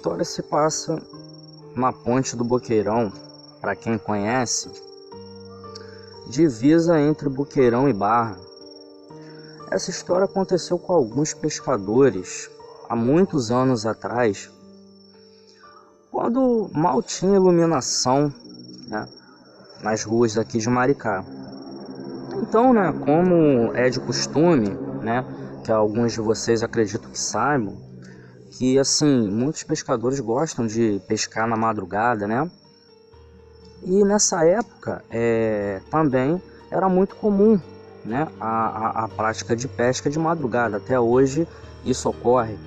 história se passa na Ponte do Boqueirão. Para quem conhece, divisa entre Boqueirão e Barra. Essa história aconteceu com alguns pescadores há muitos anos atrás, quando mal tinha iluminação, né, nas ruas aqui de Maricá. Então, né, como é de costume, né, que alguns de vocês acreditam que saibam, que assim, muitos pescadores gostam de pescar na madrugada, né? E nessa época também era muito comum, né, a prática de pesca de madrugada. Até hoje isso ocorre.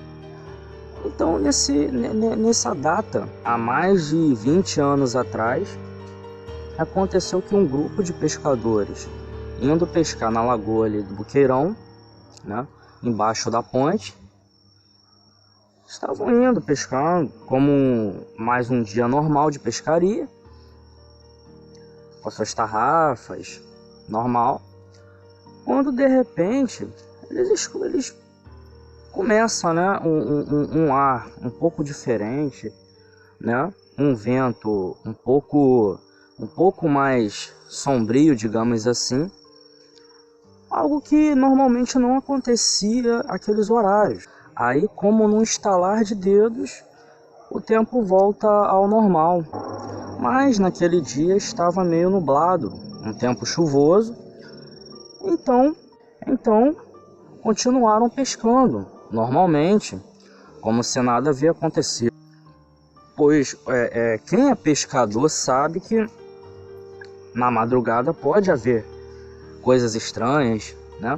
Então nessa data, há mais de 20 anos atrás, aconteceu que um grupo de pescadores indo pescar na lagoa ali do Boqueirão, né, embaixo da ponte, estavam indo pescar como mais um dia normal de pescaria, com suas tarrafas, normal. Quando de repente eles começam, né, um ar um pouco diferente, né, um vento um pouco mais sombrio, digamos assim, algo que normalmente não acontecia aqueles horários. Aí, como num estalar de dedos, o tempo volta ao normal. Mas naquele dia estava meio nublado, um tempo chuvoso. Então continuaram pescando normalmente, como se nada havia acontecido. Pois quem é pescador sabe que na madrugada pode haver coisas estranhas, né?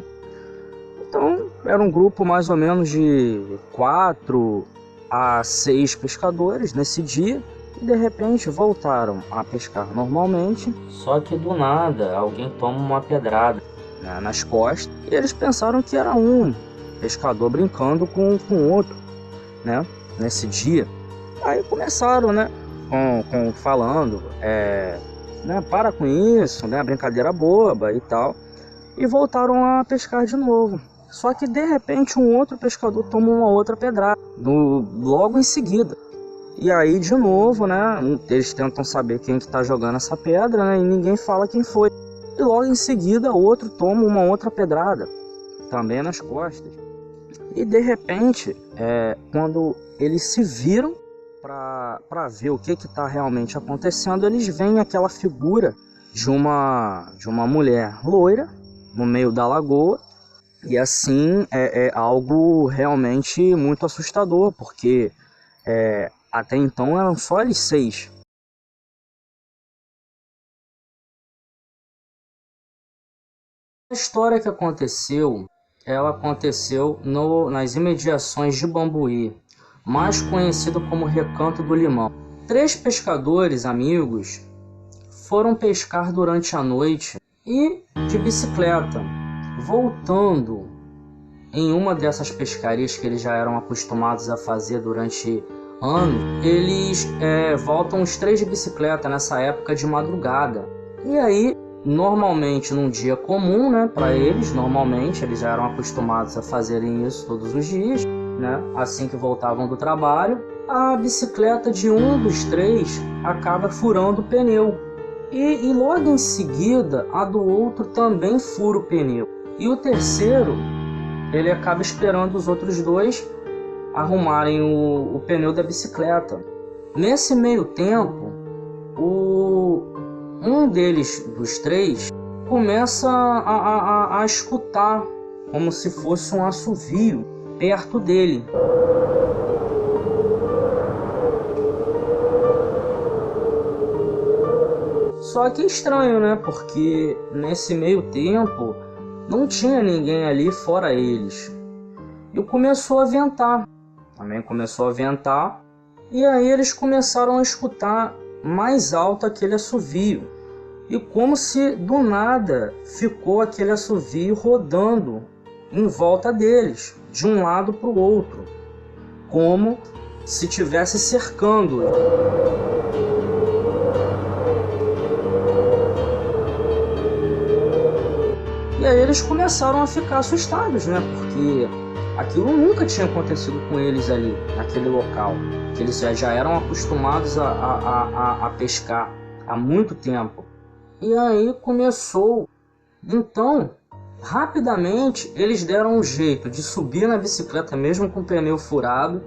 Então era um grupo mais ou menos de 4 a 6 pescadores nesse dia. E de repente voltaram a pescar normalmente, só que do nada alguém toma uma pedrada, né, nas costas, e eles pensaram que era um pescador brincando com outro, né, nesse dia. Aí começaram, né, falando, né, para com isso, né, brincadeira boba e tal, e voltaram a pescar de novo. Só que de repente um outro pescador toma uma outra pedrada logo em seguida. E aí de novo, né, eles tentam saber quem que tá jogando essa pedra, né, e ninguém fala quem foi. E logo em seguida outro toma uma outra pedrada, também nas costas. E de repente, quando eles se viram para ver o que está realmente acontecendo, eles veem aquela figura de uma mulher loira no meio da lagoa. E assim é algo realmente muito assustador, porque até então eram só eles 6. A história que aconteceu, ela aconteceu nas imediações de Bambuí, mais conhecido como Recanto do Limão. 3 pescadores amigos foram pescar durante a noite e de bicicleta, voltando em uma dessas pescarias que eles já eram acostumados a fazer durante anos. Eles voltam os 3 de bicicleta nessa época de madrugada. E aí, normalmente num dia comum, né, para eles, normalmente eles já eram acostumados a fazerem isso todos os dias, né, assim que voltavam do trabalho, a bicicleta de um dos 3 acaba furando o pneu. E logo em seguida, a do outro também fura o pneu. E o terceiro, ele acaba esperando os outros 2 arrumarem o pneu da bicicleta. Nesse meio tempo, um deles, dos 3, começa a escutar como se fosse um assovio perto dele. Só que estranho, né? Porque nesse meio tempo não tinha ninguém ali fora eles. E começou a ventar. Também começou a ventar. E aí eles começaram a escutar mais alto aquele assovio. E como se do nada ficou aquele assovio rodando em volta deles, de um lado para o outro, como se estivesse cercando. E aí eles começaram a ficar assustados, né? Porque Aquilo nunca tinha acontecido com eles ali, naquele local, que eles já eram acostumados a pescar há muito tempo. E aí começou. Então, rapidamente, eles deram um jeito de subir na bicicleta mesmo com o pneu furado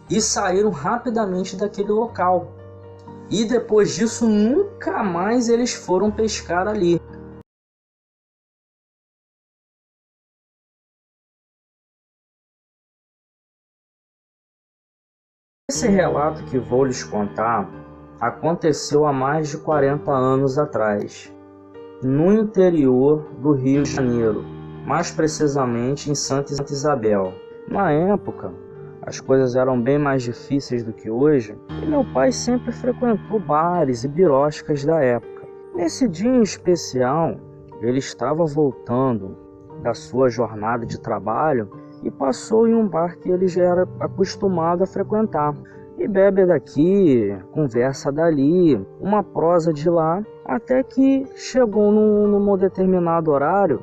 e saíram rapidamente daquele local. E depois disso, nunca mais eles foram pescar ali. Esse relato que vou lhes contar aconteceu há mais de 40 anos atrás, no interior do Rio de Janeiro, mais precisamente em Santa Isabel. Na época, as coisas eram bem mais difíceis do que hoje, e meu pai sempre frequentou bares e biroscas da época. Nesse dia em especial, ele estava voltando da sua jornada de trabalho e passou em um bar que ele já era acostumado a frequentar. E bebe daqui, conversa dali, uma prosa de lá, até que chegou num determinado horário,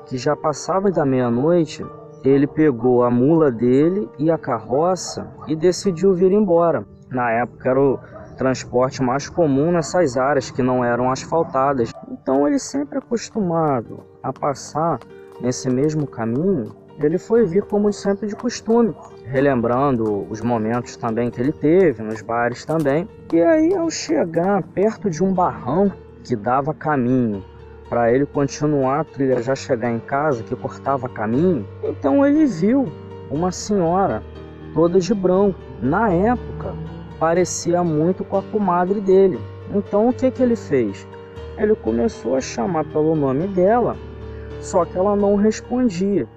que já passava da meia-noite. Ele pegou a mula dele e a carroça e decidiu vir embora. Na época era o transporte mais comum nessas áreas que não eram asfaltadas. Então ele, sempre acostumado a passar nesse mesmo caminho, ele foi vir como sempre de costume, relembrando os momentos também que ele teve nos bares também. E aí, ao chegar perto de um barrão que dava caminho para ele continuar a trilha, já chegar em casa, que cortava caminho, então ele viu uma senhora toda de branco. Na época, parecia muito com a comadre dele. Então o que ele fez? Ele começou a chamar pelo nome dela, só que ela não respondia.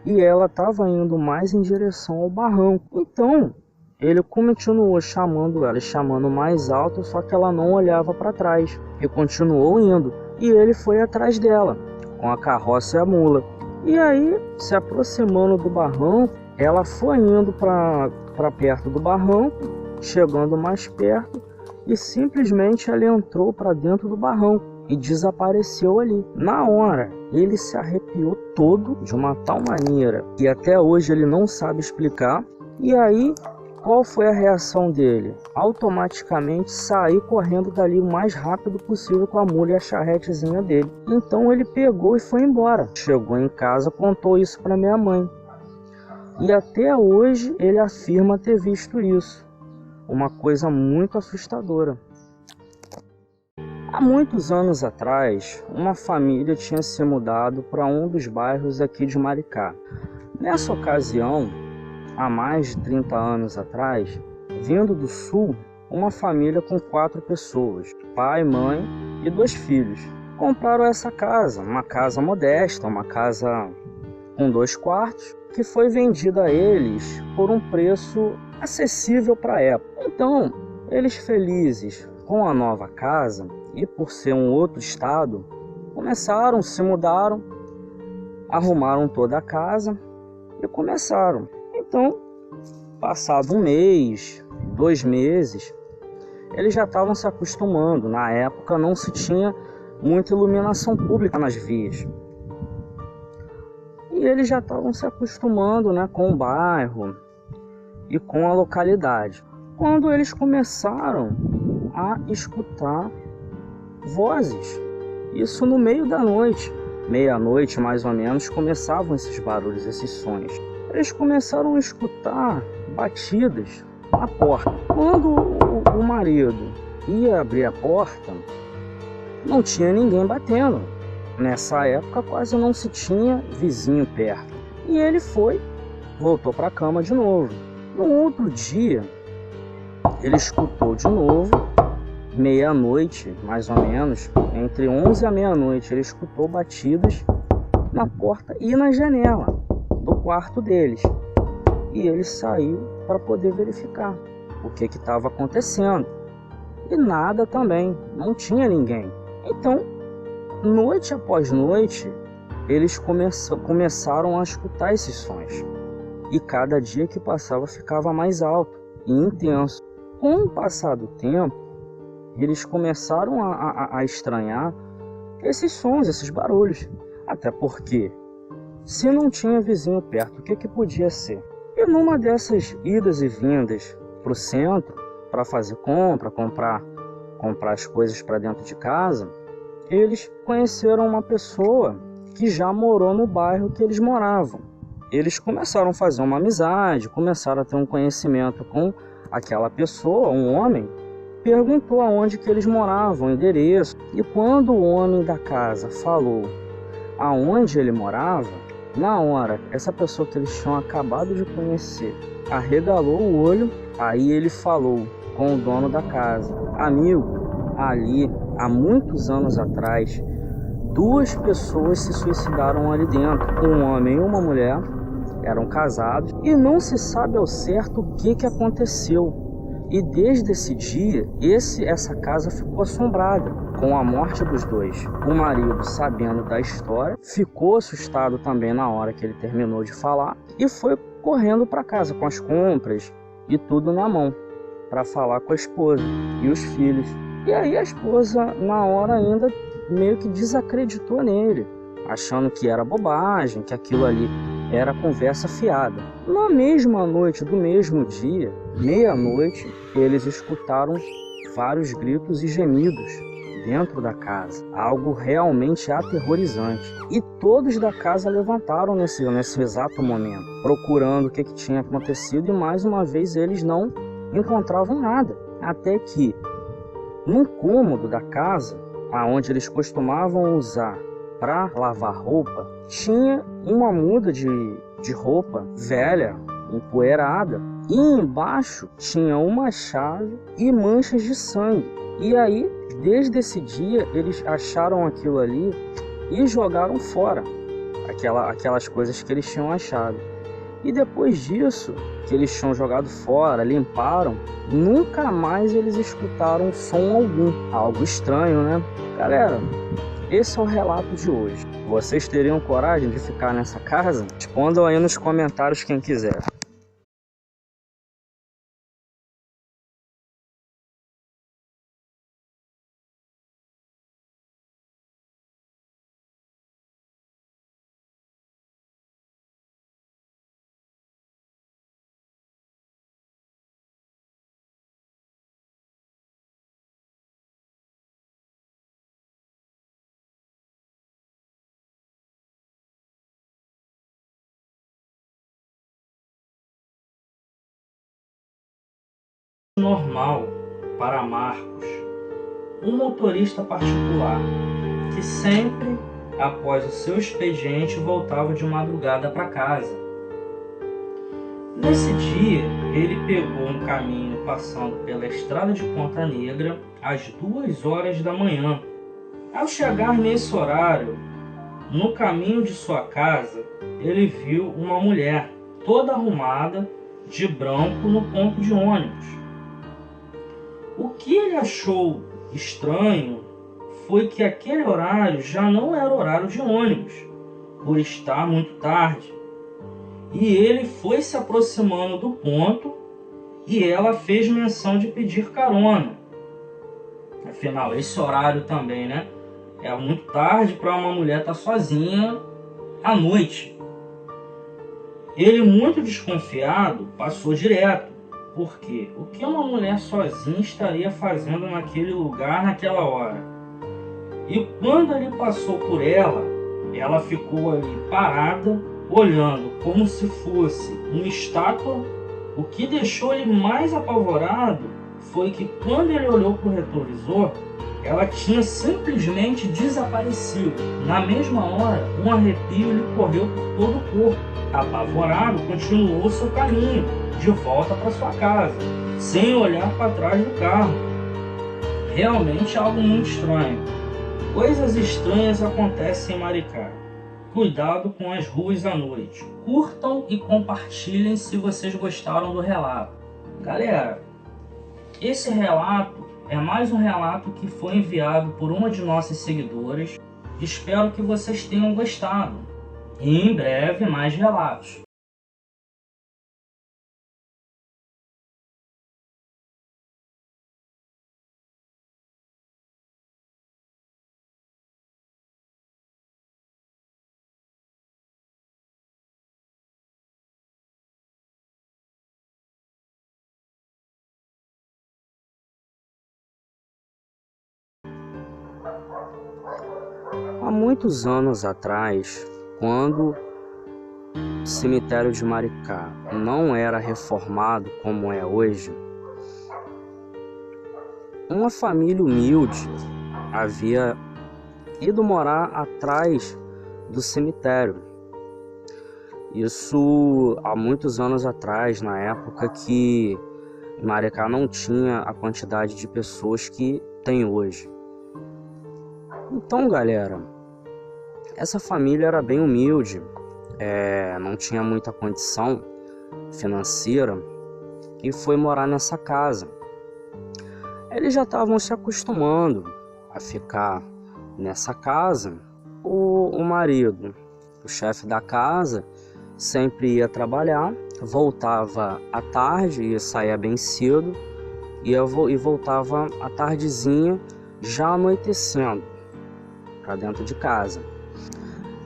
E ela estava indo mais em direção ao barranco. Então, ele continuou chamando ela, chamando mais alto, só que ela não olhava para trás. E continuou indo. E ele foi atrás dela, com a carroça e a mula. E aí, se aproximando do barranco, ela foi indo para perto do barranco, chegando mais perto, e simplesmente ela entrou para dentro do barranco e desapareceu ali. Na hora, ele se arrepiou todo de uma tal maneira que até hoje ele não sabe explicar. E aí, qual foi a reação dele? Automaticamente sair correndo dali o mais rápido possível com a mula e a charretezinha dele. Então ele pegou e foi embora. Chegou em casa, contou isso para minha mãe. E até hoje ele afirma ter visto isso. Uma coisa muito assustadora. Há muitos anos atrás, uma família tinha se mudado para um dos bairros aqui de Maricá. Nessa ocasião, há mais de 30 anos atrás, vindo do sul, uma família com 4 pessoas, pai, mãe e 2 filhos. Compraram essa casa, uma casa modesta, uma casa com 2 quartos, que foi vendida a eles por um preço acessível para a época. Então, eles felizes com a nova casa, e por ser um outro estado, se mudaram, arrumaram toda a casa e começaram. Então, passado um mês, 2 meses, eles já estavam se acostumando. Na época não se tinha muita iluminação pública nas vias. E eles já estavam se acostumando, com o bairro e com a localidade. Quando eles começaram a escutar vozes, isso no meio da noite, meia-noite mais ou menos, começavam esses barulhos, esses sons. Eles começaram a escutar batidas na porta. Quando o marido ia abrir a porta, não tinha ninguém batendo. Nessa época quase não se tinha vizinho perto. E ele voltou para a cama de novo. No outro dia, ele escutou de novo, meia-noite, mais ou menos, entre 11 e meia-noite, ele escutou batidas na porta e na janela do quarto deles. E ele saiu para poder verificar o que estava acontecendo. E nada também, não tinha ninguém. Então, noite após noite, eles começaram a escutar esses sons. E cada dia que passava ficava mais alto e intenso. Com o passar do tempo, eles começaram a estranhar esses sons, esses barulhos. Até porque Se não tinha vizinho perto, o que que podia ser? E numa dessas idas e vindas para o centro, para fazer comprar as coisas para dentro de casa, eles conheceram uma pessoa que já morou no bairro que eles moravam. Eles começaram a fazer uma amizade, começaram a ter um conhecimento com aquela pessoa, um homem, perguntou aonde que eles moravam, o endereço. E quando o homem da casa falou aonde ele morava, na hora, essa pessoa que eles tinham acabado de conhecer arregalou o olho. Aí ele falou com o dono da casa: amigo, ali, há muitos anos atrás, 2 pessoas se suicidaram ali dentro, um homem e uma mulher, eram casados, e não se sabe ao certo o que aconteceu. E desde esse dia, essa casa ficou assombrada com a morte dos 2. O marido, sabendo da história, ficou assustado também na hora que ele terminou de falar e foi correndo para casa com as compras e tudo na mão para falar com a esposa e os filhos. E aí a esposa, na hora ainda, meio que desacreditou nele, achando que era bobagem, que aquilo ali era conversa fiada. Na mesma noite do mesmo dia, meia-noite, eles escutaram vários gritos e gemidos dentro da casa, algo realmente aterrorizante. E todos da casa levantaram nesse exato momento, procurando o que tinha acontecido, e mais uma vez eles não encontravam nada. Até que, num cômodo da casa, aonde eles costumavam usar para lavar roupa, tinha uma muda de roupa velha, empoeirada, e embaixo tinha uma chave e manchas de sangue. E aí, desde esse dia, eles acharam aquilo ali e jogaram fora aquelas coisas que eles tinham achado. E depois disso, que eles tinham jogado fora, limparam, nunca mais eles escutaram som algum. Algo estranho, né? Galera, esse é o relato de hoje. Vocês teriam coragem de ficar nessa casa? Respondam aí nos comentários quem quiser. Normal para Marcos, um motorista particular que sempre, após o seu expediente, voltava de madrugada para casa. Nesse dia, ele pegou um caminho passando pela estrada de Ponta Negra às 2 horas da manhã. Ao chegar nesse horário, no caminho de sua casa, ele viu uma mulher toda arrumada de branco no ponto de ônibus. O que ele achou estranho foi que aquele horário já não era horário de ônibus, por estar muito tarde. E ele foi se aproximando do ponto e ela fez menção de pedir carona. Afinal, esse horário também, né? É muito tarde para uma mulher estar sozinha à noite. Ele, muito desconfiado, passou direto. Porque o que uma mulher sozinha estaria fazendo naquele lugar naquela hora? E quando ele passou por ela, ela ficou ali parada, olhando como se fosse uma estátua. O que deixou ele mais apavorado foi que quando ele olhou para o retrovisor, ela tinha simplesmente desaparecido. Na mesma hora, um arrepio lhe correu por todo o corpo. Apavorado, continuou seu caminho de volta para sua casa, sem olhar para trás do carro. Realmente algo muito estranho. Coisas estranhas acontecem em Maricá. Cuidado com as ruas à noite. Curtam e compartilhem se vocês gostaram do relato. Galera, esse relato é mais um relato que foi enviado por uma de nossas seguidoras. Espero que vocês tenham gostado. E em breve mais relatos. Há muitos anos atrás, quando o cemitério de Maricá não era reformado como é hoje, uma família humilde havia ido morar atrás do cemitério. Isso há muitos anos atrás, na época que Maricá não tinha a quantidade de pessoas que tem hoje. Então, galera, essa família era bem humilde, não tinha muita condição financeira e foi morar nessa casa. Eles já estavam se acostumando a ficar nessa casa. O marido, o chefe da casa, sempre ia trabalhar, voltava à tarde, ia sair bem cedo e voltava à tardezinha, já anoitecendo, para dentro de casa.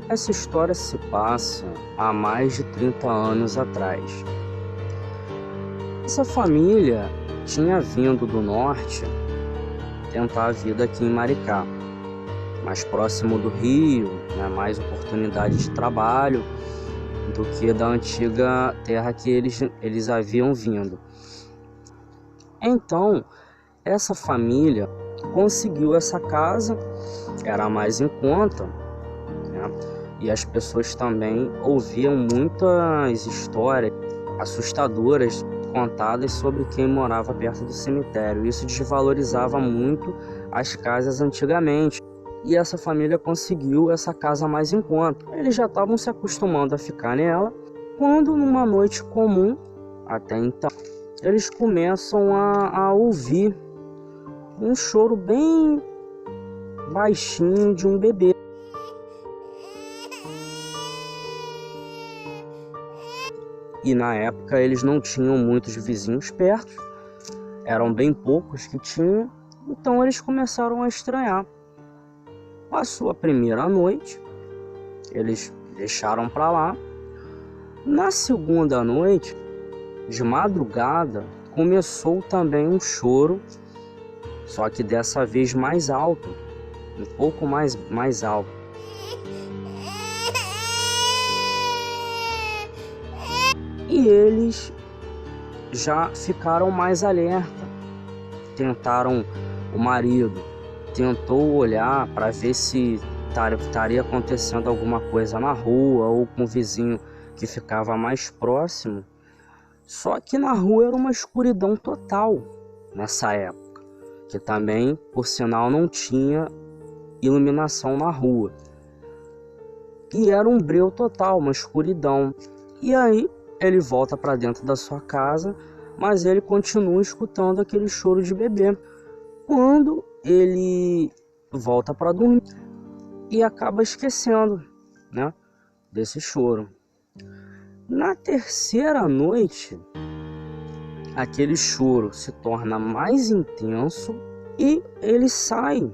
Essa história se passa há mais de 30 anos atrás. Essa família tinha vindo do norte tentar a vida aqui em Maricá, mais próximo do Rio, né, mais oportunidade de trabalho do que da antiga terra que eles haviam vindo. Então, essa família conseguiu essa casa, era mais em conta, né? E as pessoas também ouviam muitas histórias assustadoras contadas sobre quem morava perto do cemitério. Isso desvalorizava muito as casas antigamente. E essa família conseguiu essa casa mais em conta. Eles já estavam se acostumando a ficar nela, quando numa noite comum, até então, eles começam a ouvir um choro bem baixinho de um bebê. E na época eles não tinham muitos vizinhos perto, eram bem poucos que tinham, então eles começaram a estranhar. Passou a primeira noite, eles deixaram para lá. Na segunda noite, de madrugada, começou também um choro, só que dessa vez mais alto, um pouco mais alto. E eles já ficaram mais alerta. O marido tentou olhar para ver se estaria acontecendo alguma coisa na rua ou com o vizinho que ficava mais próximo. Só que na rua era uma escuridão total nessa época, que também, por sinal, não tinha iluminação na rua. E era um breu total, uma escuridão. E aí ele volta para dentro da sua casa, mas ele continua escutando aquele choro de bebê. Quando ele volta para dormir e acaba esquecendo, né, desse choro. Na terceira noite, aquele choro se torna mais intenso e ele sai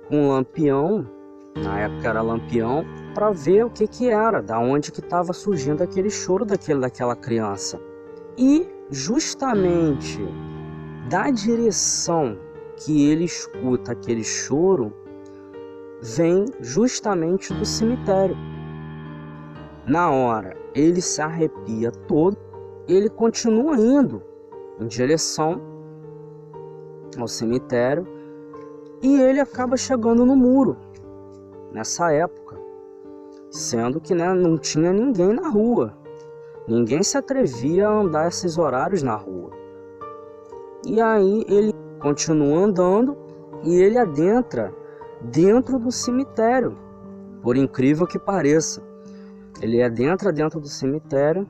com um lampião, na época era lampião, para ver o que era, da onde que estava surgindo aquele choro daquela criança. E justamente da direção que ele escuta aquele choro, vem justamente do cemitério. Na hora, ele se arrepia todo, ele continua indo em direção ao cemitério e ele acaba chegando no muro, nessa época, sendo que, né, não tinha ninguém na rua. Ninguém se atrevia a andar esses horários na rua. E aí ele continua andando e ele adentra dentro do cemitério, por incrível que pareça. Ele adentra dentro do cemitério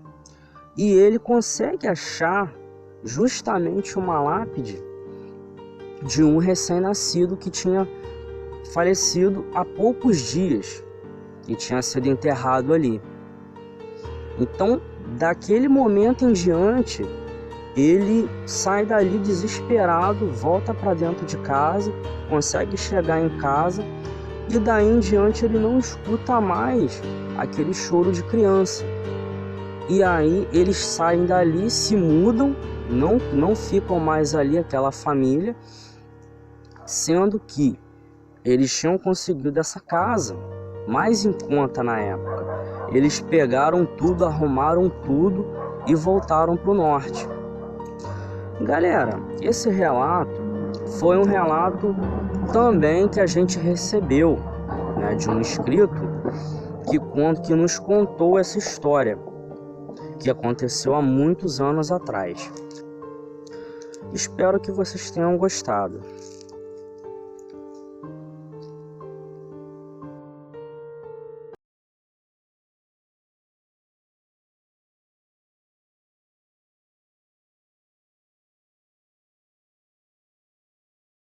e ele consegue achar justamente uma lápide de um recém-nascido que tinha falecido há poucos dias e tinha sido enterrado ali. Então, daquele momento em diante, ele sai dali desesperado, volta para dentro de casa, consegue chegar em casa e daí em diante ele não escuta mais aquele choro de criança. E aí eles saem dali, se mudam, não ficam mais ali aquela família, sendo que eles tinham conseguido essa casa, mais em conta na época. Eles pegaram tudo, arrumaram tudo e voltaram para o norte. Galera, esse relato foi um relato também que a gente recebeu, né, de um inscrito que nos contou essa história, que aconteceu há muitos anos atrás. Espero que vocês tenham gostado.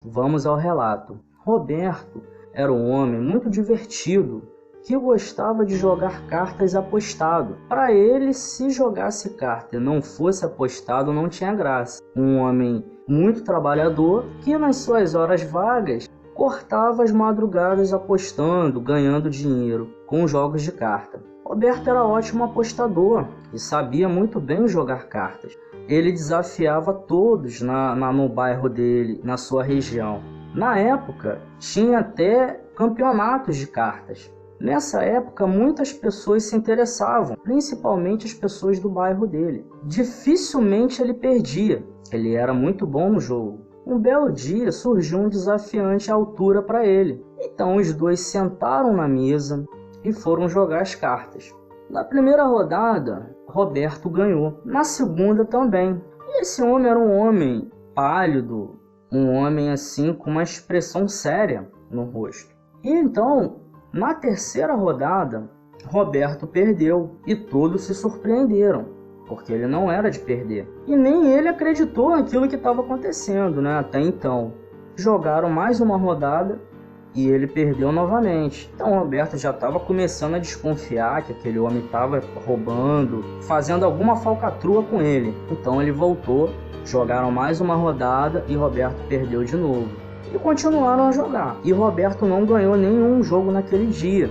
Vamos ao relato. Roberto era um homem muito divertido, que gostava de jogar cartas apostado. Para ele, se jogasse carta e não fosse apostado, não tinha graça. Um homem muito trabalhador, que nas suas horas vagas cortava as madrugadas apostando, ganhando dinheiro com jogos de carta. Roberto era ótimo apostador e sabia muito bem jogar cartas. Ele desafiava todos no bairro dele, na sua região. Na época, tinha até campeonatos de cartas. Nessa época, muitas pessoas se interessavam, principalmente as pessoas do bairro dele. Dificilmente ele perdia, ele era muito bom no jogo. Um belo dia surgiu um desafiante à altura para ele. Então os dois sentaram na mesa e foram jogar as cartas. Na primeira rodada, Roberto ganhou. Na segunda também. E esse homem era um homem pálido, um homem assim com uma expressão séria no rosto. E então, na terceira rodada, Roberto perdeu e todos se surpreenderam, porque ele não era de perder. E nem ele acreditou naquilo que estava acontecendo, né? Até então. Jogaram mais uma rodada e ele perdeu novamente. Então Roberto já estava começando a desconfiar que aquele homem estava roubando, fazendo alguma falcatrua com ele. Então ele voltou, jogaram mais uma rodada e Roberto perdeu de novo. E continuaram a jogar. E Roberto não ganhou nenhum jogo naquele dia.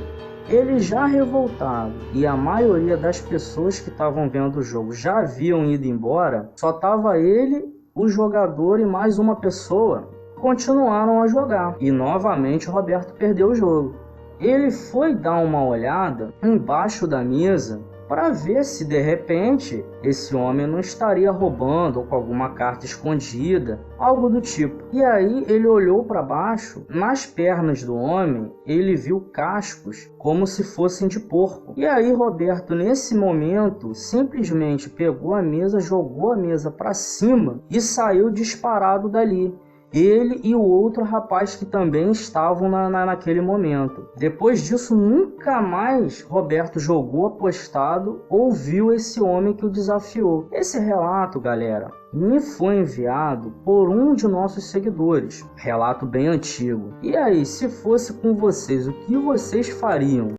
Ele já revoltado e a maioria das pessoas que estavam vendo o jogo já haviam ido embora, só estava ele, o jogador e mais uma pessoa. Continuaram a jogar e novamente Roberto perdeu o jogo. Ele foi dar uma olhada embaixo da mesa para ver se de repente esse homem não estaria roubando ou com alguma carta escondida, algo do tipo. E aí ele olhou para baixo, nas pernas do homem ele viu cascos como se fossem de porco. E aí Roberto nesse momento simplesmente pegou a mesa, jogou a mesa para cima e saiu disparado dali. Ele e o outro rapaz que também estavam naquele momento. Depois disso, nunca mais Roberto jogou apostado ou viu esse homem que o desafiou. Esse relato, galera, me foi enviado por um de nossos seguidores. Relato bem antigo. E aí, se fosse com vocês, o que vocês fariam?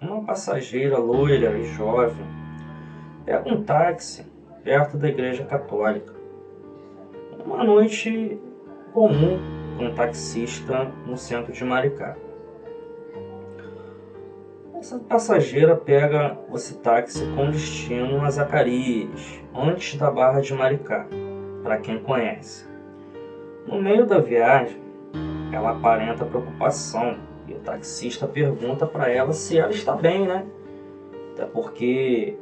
Uma passageira loira e jovem pega um táxi perto da igreja católica. Uma noite comum com um taxista no centro de Maricá. Essa passageira pega esse táxi com destino a Zacarias, antes da Barra de Maricá, para quem conhece. No meio da viagem, ela aparenta preocupação e o taxista pergunta para ela se ela está bem, né? Até porque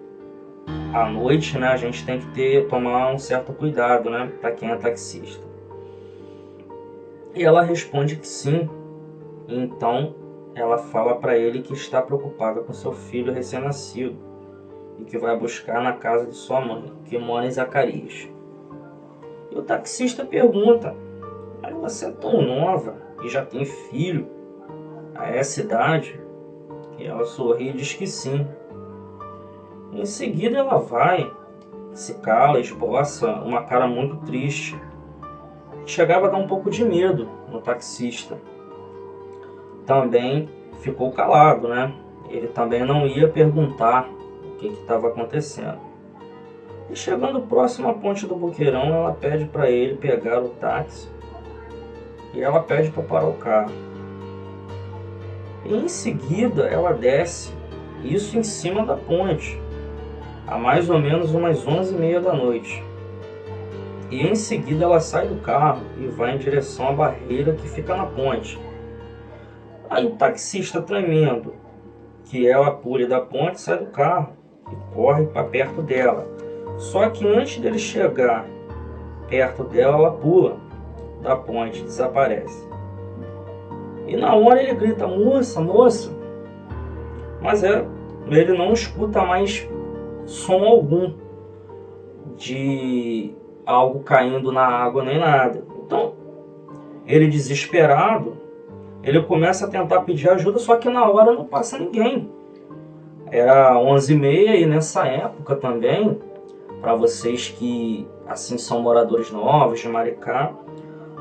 à noite, né, a gente tem que tomar um certo cuidado, né, para quem é taxista. E ela responde que sim. E então ela fala para ele que está preocupada com seu filho recém-nascido e que vai buscar na casa de sua mãe, que mora em Zacarias. E o taxista pergunta: mas você é tão nova e já tem filho a essa idade? E ela sorri e diz que sim. Em seguida ela vai, se cala, esboça uma cara muito triste. Chegava a dar um pouco de medo no taxista. Também ficou calado, né? Ele também não ia perguntar o que estava acontecendo. E chegando próximo à ponte do Boqueirão, ela pede para ele pegar o táxi e ela pede para parar o carro. E em seguida ela desce Isso em cima da ponte, a mais ou menos umas 11h30 da noite. E em seguida ela sai do carro e vai em direção à barreira que fica na ponte. Aí o taxista tremendo, que é a pulha da ponte, sai do carro e corre para perto dela. Só que antes dele chegar perto dela, ela pula da ponte, desaparece. E na hora ele grita: moça, moça. Mas ele não escuta mais som algum de algo caindo na água nem nada. Então, ele desesperado, ele começa a tentar pedir ajuda, só que na hora não passa ninguém. Era 11h30 e nessa época também, para vocês que assim são moradores novos de Maricá,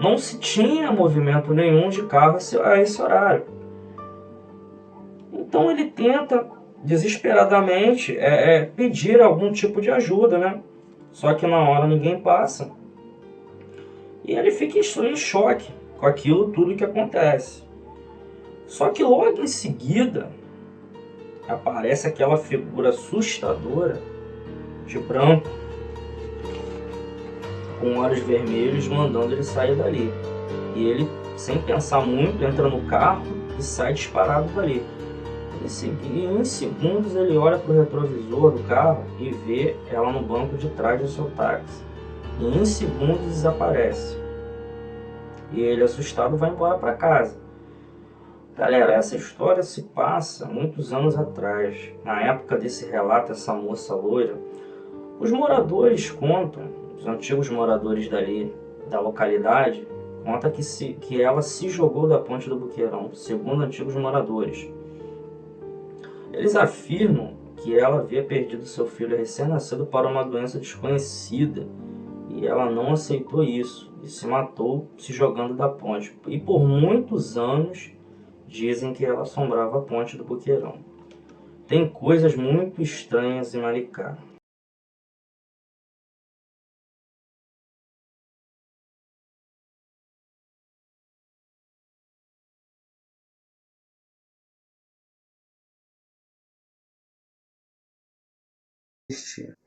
não se tinha movimento nenhum de carro a esse horário. Então ele tenta desesperadamente pedir algum tipo de ajuda, né? Só que na hora ninguém passa. E ele fica em choque com aquilo tudo que acontece. Só que logo em seguida aparece aquela figura assustadora de branco, com olhos vermelhos, mandando ele sair dali. E ele, sem pensar muito, entra no carro e sai disparado dali. Em segundos ele olha para o retrovisor do carro e vê ela no banco de trás do seu táxi. E em segundos desaparece. E ele, assustado, vai embora para casa. Galera, essa história se passa muitos anos atrás. Na época desse relato, essa moça loira, os moradores contam, os antigos moradores dali, da localidade, conta que ela se jogou da ponte do Boqueirão, segundo antigos moradores. Eles afirmam que ela havia perdido seu filho recém-nascido para uma doença desconhecida e ela não aceitou isso e se matou se jogando da ponte. E por muitos anos dizem que ela assombrava a ponte do Boqueirão. Tem coisas muito estranhas em Maricá.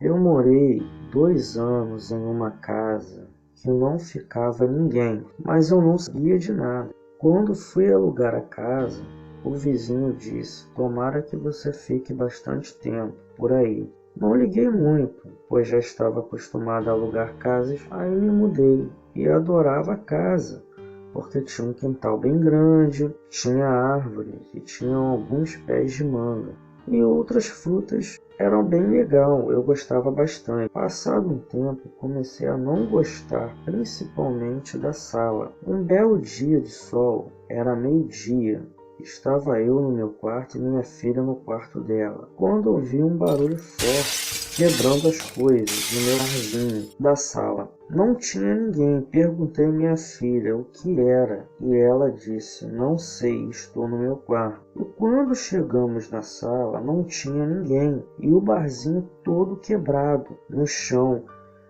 Eu morei 2 anos em uma casa que não ficava ninguém, mas eu não sabia de nada. Quando fui alugar a casa, o vizinho disse: tomara que você fique bastante tempo por aí. Não liguei muito, pois já estava acostumado a alugar casas, aí me mudei e adorava a casa, porque tinha um quintal bem grande, tinha árvores e tinham alguns pés de manga. E outras frutas eram bem legal, eu gostava bastante. Passado um tempo, comecei a não gostar, principalmente da sala. Um belo dia de sol, era meio-dia. Estava eu no meu quarto e minha filha no quarto dela, quando ouvi um barulho forte, quebrando as coisas no meu arzinho da sala. Não tinha ninguém. Perguntei à minha filha o que era e ela disse: não sei, estou no meu quarto. E quando chegamos na sala, não tinha ninguém e o barzinho todo quebrado no chão,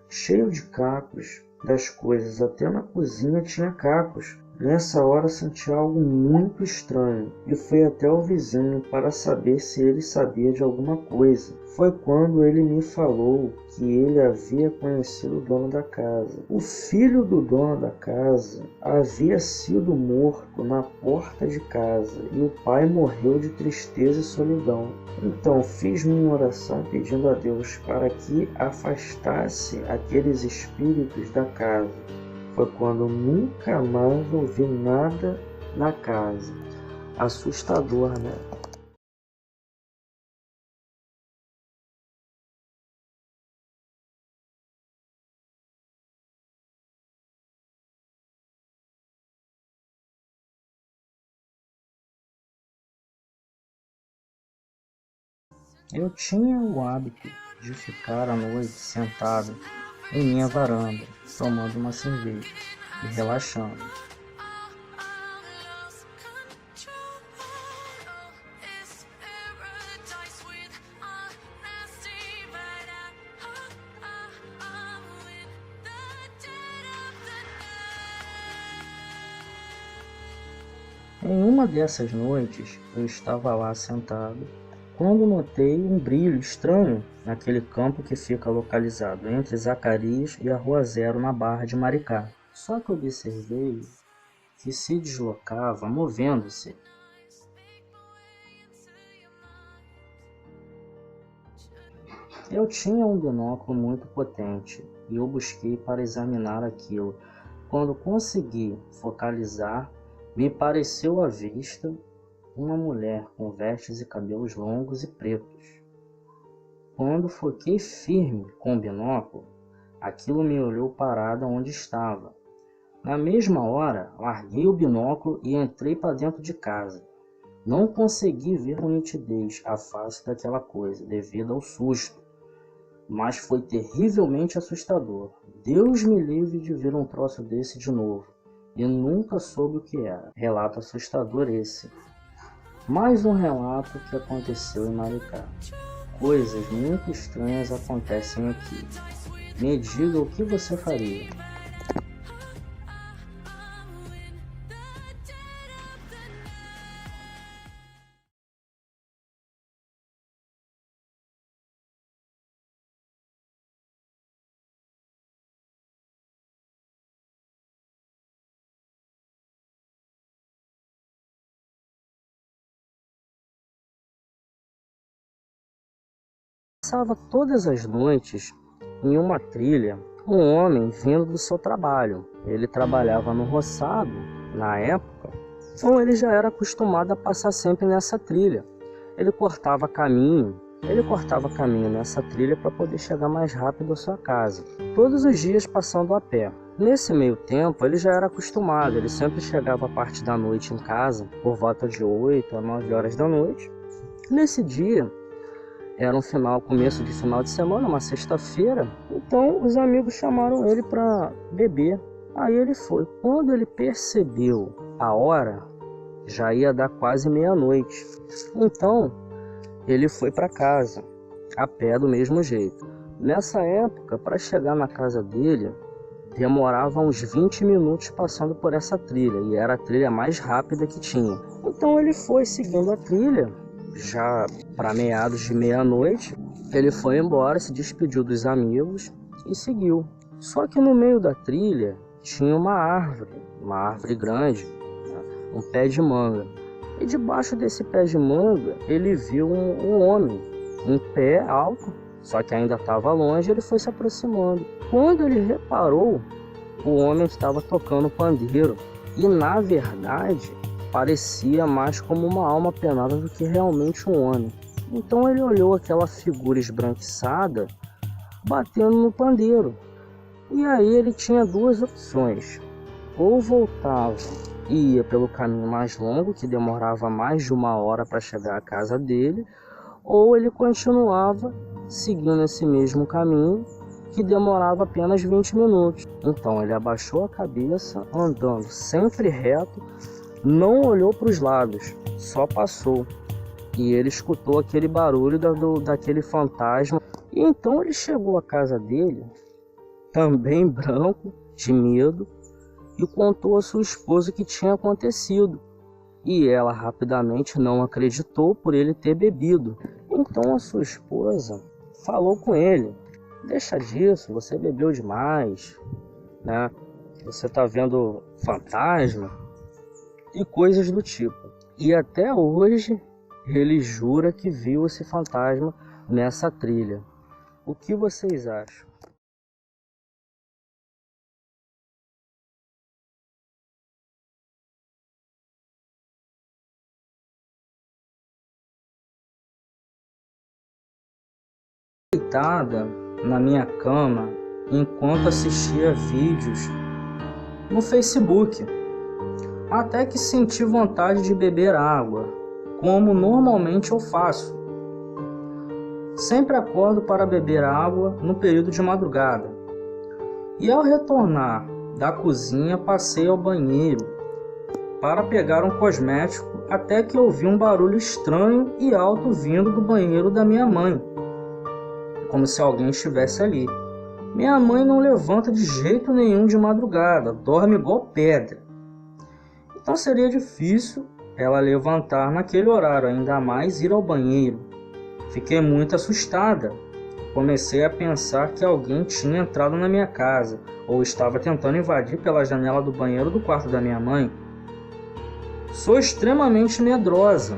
cheio de cacos das coisas, até na cozinha tinha cacos. Nessa hora senti algo muito estranho e fui até o vizinho para saber se ele sabia de alguma coisa. Foi quando ele me falou que ele havia conhecido o dono da casa. O filho do dono da casa havia sido morto na porta de casa e o pai morreu de tristeza e solidão. Então fiz minha oração pedindo a Deus para que afastasse aqueles espíritos da casa. Foi quando nunca mais ouvi nada na casa. Assustador, né? Eu tinha o hábito de ficar à noite sentado em minha varanda, tomando uma cerveja e relaxando. Em uma dessas noites, eu estava lá sentado, quando notei um brilho estranho naquele campo que fica localizado entre Zacarias e a Rua Zero na Barra de Maricá. Só que observei que se deslocava movendo-se. Eu tinha um binóculo muito potente e eu busquei para examinar aquilo. Quando consegui focalizar, me pareceu à vista uma mulher com vestes e cabelos longos e pretos. Quando foquei firme com o binóculo, aquilo me olhou parada onde estava. Na mesma hora, larguei o binóculo e entrei para dentro de casa. Não consegui ver com nitidez a face daquela coisa, devido ao susto, mas foi terrivelmente assustador. Deus me livre de ver um troço desse de novo, e nunca soube o que era. Relato assustador esse. Mais um relato que aconteceu em Maricá. Coisas muito estranhas acontecem aqui. Me diga o que você faria. Passava todas as noites em uma trilha um homem vindo do seu trabalho. Ele trabalhava no roçado na época, então ele já era acostumado a passar sempre nessa trilha. Ele cortava caminho nessa trilha para poder chegar mais rápido à sua casa, todos os dias passando a pé. Nesse meio tempo ele já era acostumado, ele sempre chegava a parte da noite em casa, por volta de 8 a 9 horas da noite. Nesse dia, era começo de final de semana, uma sexta-feira, então os amigos chamaram ele para beber. Aí ele foi. Quando ele percebeu a hora, já ia dar quase meia-noite. Então ele foi para casa, a pé do mesmo jeito. Nessa época, para chegar na casa dele, demorava uns 20 minutos passando por essa trilha, e era a trilha mais rápida que tinha. Então ele foi seguindo a trilha. Já para meados de meia-noite, ele foi embora, se despediu dos amigos e seguiu. Só que no meio da trilha tinha uma árvore grande, né? Um pé de manga. E debaixo desse pé de manga, ele viu um homem, um pé alto, só que ainda estava longe. Ele foi se aproximando. Quando ele reparou, o homem estava tocando pandeiro. E na verdade, parecia mais como uma alma penada do que realmente um homem. Então ele olhou aquela figura esbranquiçada batendo no pandeiro. E aí ele tinha duas opções. Ou voltava e ia pelo caminho mais longo, que demorava mais de uma hora para chegar à casa dele, ou ele continuava seguindo esse mesmo caminho, que demorava apenas 20 minutos. Então ele abaixou a cabeça, andando sempre reto, não olhou para os lados, só passou. E ele escutou aquele barulho daquele fantasma. E então ele chegou à casa dele, também branco, de medo, e contou à sua esposa o que tinha acontecido. E ela rapidamente não acreditou por ele ter bebido. Então a sua esposa falou com ele: deixa disso, você bebeu demais, né? Você está vendo fantasma e coisas do tipo. E até hoje ele jura que viu esse fantasma nessa trilha. O que vocês acham? Deitada na minha cama enquanto assistia vídeos no Facebook, até que senti vontade de beber água, como normalmente eu faço. Sempre acordo para beber água no período de madrugada. E ao retornar da cozinha, passei ao banheiro para pegar um cosmético, até que ouvi um barulho estranho e alto vindo do banheiro da minha mãe, como se alguém estivesse ali. Minha mãe não levanta de jeito nenhum de madrugada, dorme igual pedra. Então seria difícil ela levantar naquele horário, ainda mais ir ao banheiro. Fiquei muito assustada. Comecei a pensar que alguém tinha entrado na minha casa ou estava tentando invadir pela janela do banheiro do quarto da minha mãe. Sou extremamente medrosa,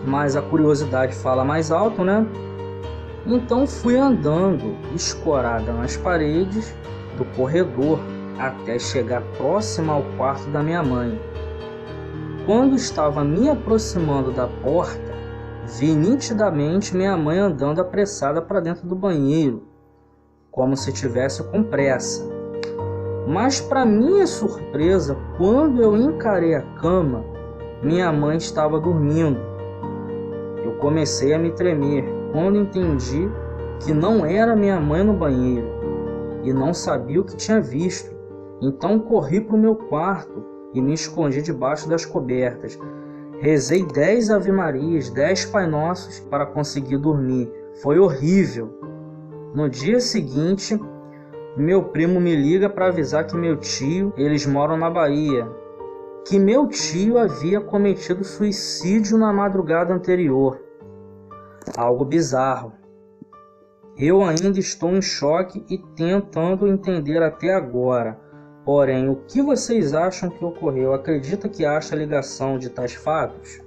mas a curiosidade fala mais alto, né? Então fui andando, escorada nas paredes do corredor, até chegar próxima ao quarto da minha mãe. Quando estava me aproximando da porta, vi nitidamente minha mãe andando apressada para dentro do banheiro, como se tivesse com pressa. Mas, para minha surpresa, quando eu encarei a cama, minha mãe estava dormindo. Eu comecei a me tremer quando entendi que não era minha mãe no banheiro e não sabia o que tinha visto. Então corri para o meu quarto e me escondi debaixo das cobertas. Rezei 10 Ave-Marias, 10 Pai Nossos para conseguir dormir. Foi horrível. No dia seguinte, meu primo me liga para avisar que meu tio, eles moram na Bahia, que meu tio havia cometido suicídio na madrugada anterior. Algo bizarro. Eu ainda estou em choque e tentando entender até agora. Porém, o que vocês acham que ocorreu? Acredita que acha ligação de tais fatos?